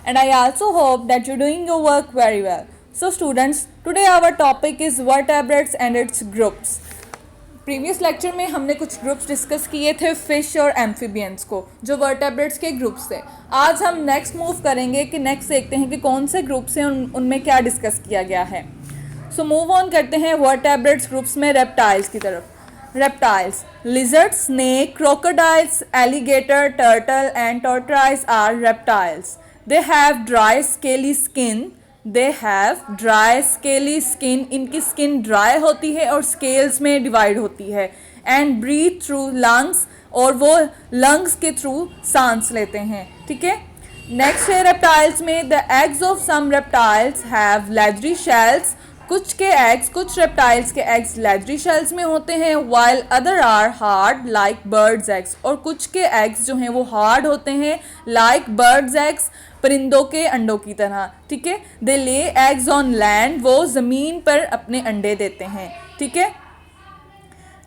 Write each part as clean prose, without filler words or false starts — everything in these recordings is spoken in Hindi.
and I also hope that you're doing your work very well. So students, today our topic is vertebrates and its groups. Previous lecture में हमने कुछ ग्रुप्स डिस्कस किए थे फिश और एम्फीबियंस को, जो वर्टेब्रेट्स के ग्रुप्स थे. आज हम नेक्स्ट मूव करेंगे कि नेक्स्ट देखते हैं कि कौन से ग्रुप्स हैं, उनमें क्या डिस्कस किया गया है. सो मूव ऑन करते हैं वर्टेब्रेट्स ग्रुप्स में रेप्टाइल्स की तरफ. Reptiles, lizards, snake, crocodiles, alligator, turtle and tortoise are reptiles. They have dry scaly skin. They have dry scaly skin. इनकी स्किन ड्राई होती है और स्केल्स में डिवाइड होती है. एंड ब्रीथ थ्रू लंग्स, और वो लंग्स के थ्रू सांस लेते हैं. ठीक है. नेक्स्ट है रेप्टाइल्स में, the eggs of some reptiles have leathery shells. कुछ रेप्टाइल्स के एग्स लेदरी शेल्स में होते हैं, while other are hard like birds eggs. और कुछ के एग्स जो हैं वो हार्ड होते हैं लाइक बर्ड्स एग्स, परिंदों के अंडों की तरह. ठीक है. दे ले एग्स ऑन लैंड, वो ज़मीन पर अपने अंडे देते हैं. ठीक है.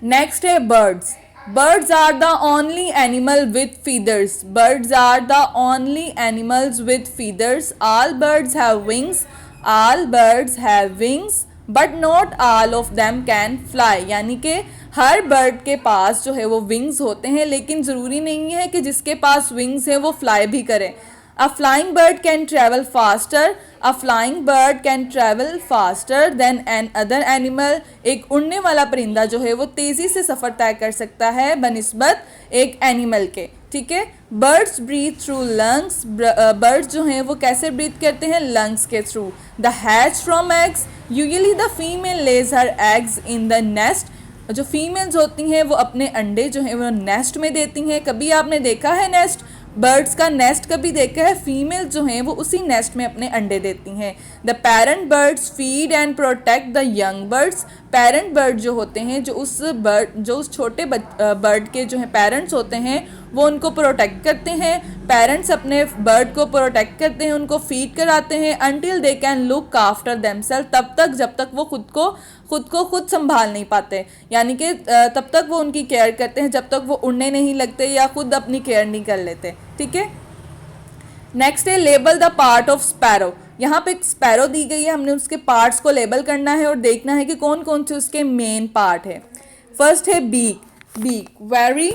नेक्स्ट है birds. Birds are the only animal with feathers. Birds are the only animals with feathers. All birds have wings. All birds have wings, but not all of them can fly. यानी कि हर बर्ड के पास जो है वो विंग्स होते हैं, लेकिन ज़रूरी नहीं है कि जिसके पास विंग्स है वो फ्लाई भी करे. A flying bird can travel faster. A flying bird can travel faster than an other animal. एक उड़ने वाला परिंदा जो है वो तेज़ी से सफ़र तय कर सकता है बनिस्बत एक एनिमल के. ठीक है. Birds breathe through lungs. Birds जो हैं वो कैसे ब्रीथ करते हैं? लंग्स के थ्रू. The hatch from eggs. Usually the female lays her eggs in the nest. जो फीमेल्स होती हैं वो अपने अंडे जो हैं वो नेस्ट में देती हैं. कभी आपने देखा है नेस्ट, बर्ड्स का नेस्ट कभी देखा है? फीमेल जो हैं वो उसी नेस्ट में अपने अंडे देती हैं. The parent birds feed and protect the young birds. Parent bird जो होते हैं, जो उस छोटे बर्ड के जो हैं पेरेंट्स होते हैं, वो उनको प्रोटेक्ट करते हैं. पेरेंट्स अपने बर्ड को प्रोटेक्ट करते हैं, उनको फीड कराते हैं until they can look after themself. तब तक जब तक वो खुद संभाल नहीं पाते, यानी कि तब तक वो उनकी केयर करते हैं जब तक वो उड़ने नहीं लगते या खुद अपनी केयर नहीं कर लेते. ठीक है. नेक्स्ट है label the part of sparrow. यहाँ पे एक स्पैरो दी गई है, हमने उसके पार्ट्स को लेबल करना है और देखना है कि कौन कौन से उसके मेन पार्ट है. फर्स्ट है beak. Beak very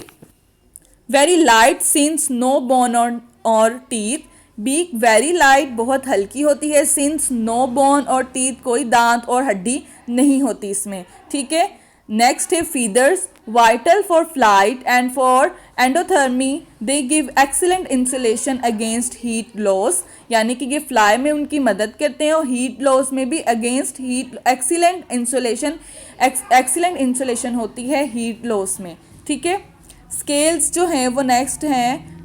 very light since no bone और टीथ. बीक वेरी लाइट, बहुत हल्की होती है. सिंस नो बोन और टीथ, कोई दांत और हड्डी नहीं होती इसमें. ठीक है. नेक्स्ट है feathers. Vital for flight and for endothermy. They give excellent insulation against heat loss. यानी कि ये फ्लाई में उनकी मदद करते हैं और हीट लॉस में भी अगेंस्ट हीट एक्सीलेंट इंसुलेशन होती है हीट लॉस में. ठीक है. स्केल्स जो हैं वो नेक्स्ट हैं.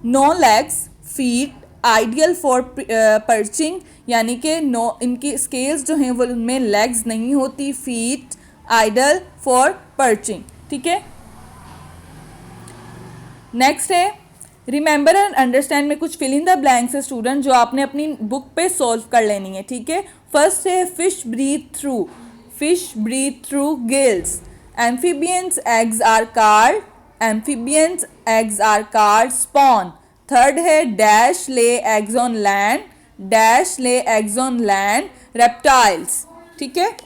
No legs feet ideal for perching. यानी कि इनकी स्केल्स जो हैं वो उनमें लेग्स नहीं होती. Feet ideal for perching. ठीक है. नेक्स्ट है रिमेंबर एंड अंडरस्टैंड में कुछ फिल इन द ब्लैंक्स है स्टूडेंट, जो आपने अपनी बुक पे सॉल्व कर लेनी है. ठीक है. फर्स्ट है fish breathe through. Fish breathe through gills. Amphibians eggs are called. Amphibians eggs are called spawn. Third है dash lay eggs on land. Dash lay eggs on land reptiles. ठीक है.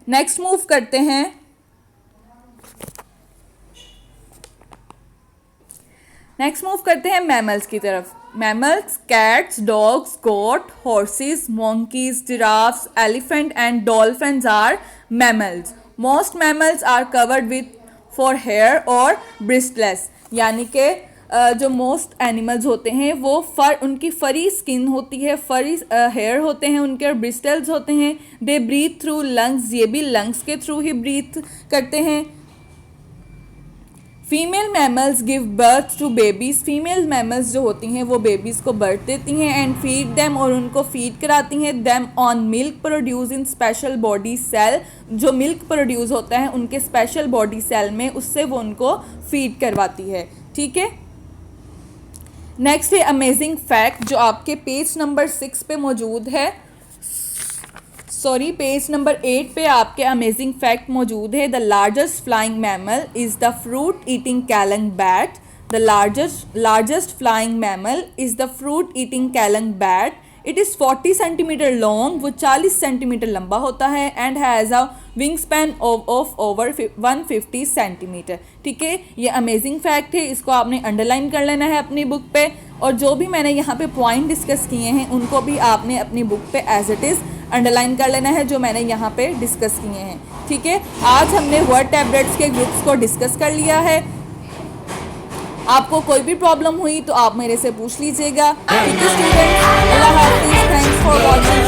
नेक्स्ट मूव करते हैं. मैमल्स की तरफ. Mammals cats, dogs, goat, horses, monkeys, giraffes, elephant and dolphins are mammals. Most mammals are covered with for hair और bristless. यानी कि जो मोस्ट एनिमल्स होते हैं वो उनकी फरी स्किन होती है, फरी हेयर होते हैं उनके, और ब्रिस्टल्स होते हैं. They breathe through lungs. ये भी लंग्स के थ्रू ही ब्रीथ करते हैं. Female mammals give birth to babies. Female mammals जो होती हैं वो बेबीज़ को बर्थ देती हैं. एंड फीड देम, और उनको फीड कराती हैं. Them on milk produce in special body cell. जो मिल्क प्रोड्यूस होता है उनके स्पेशल बॉडी सेल में, उससे वो उनको फीड करवाती है. ठीक है. नेक्स्ट है अमेजिंग फैक्ट, जो आपके पेज नंबर 6 पे मौजूद है. पेज नंबर 8 पे आपके अमेजिंग फैक्ट मौजूद है. The largest flying mammal is the fruit eating kalong bat. The largest flying mammal is the fruit eating kalong bat. It is 40 centimetre long, वो 40 सेंटीमीटर लंबा होता है and has a wingspan of over 150 centimetre. ठीक है, ये अमेजिंग फैक्ट है, इसको आपने अंडरलाइन कर लेना है अपनी बुक पे. और जो भी मैंने यहाँ पे पॉइंट डिस्कस किए हैं उनको भी आपने अपनी बुक पे एज इट इज़ अंडरलाइन कर लेना है जो मैंने यहाँ पे डिस्कस किए हैं. ठीक है, आज हमने वर्ड टैबलेट्स के ग्रुप्स को डिस्कस कर लिया है. आपको कोई भी प्रॉब्लम हुई तो आप मेरे से पूछ लीजिएगा. ठीक है स्टूडेंट्स, अल्लाह हाफिज़, थैंक्स फॉर वॉचिंग.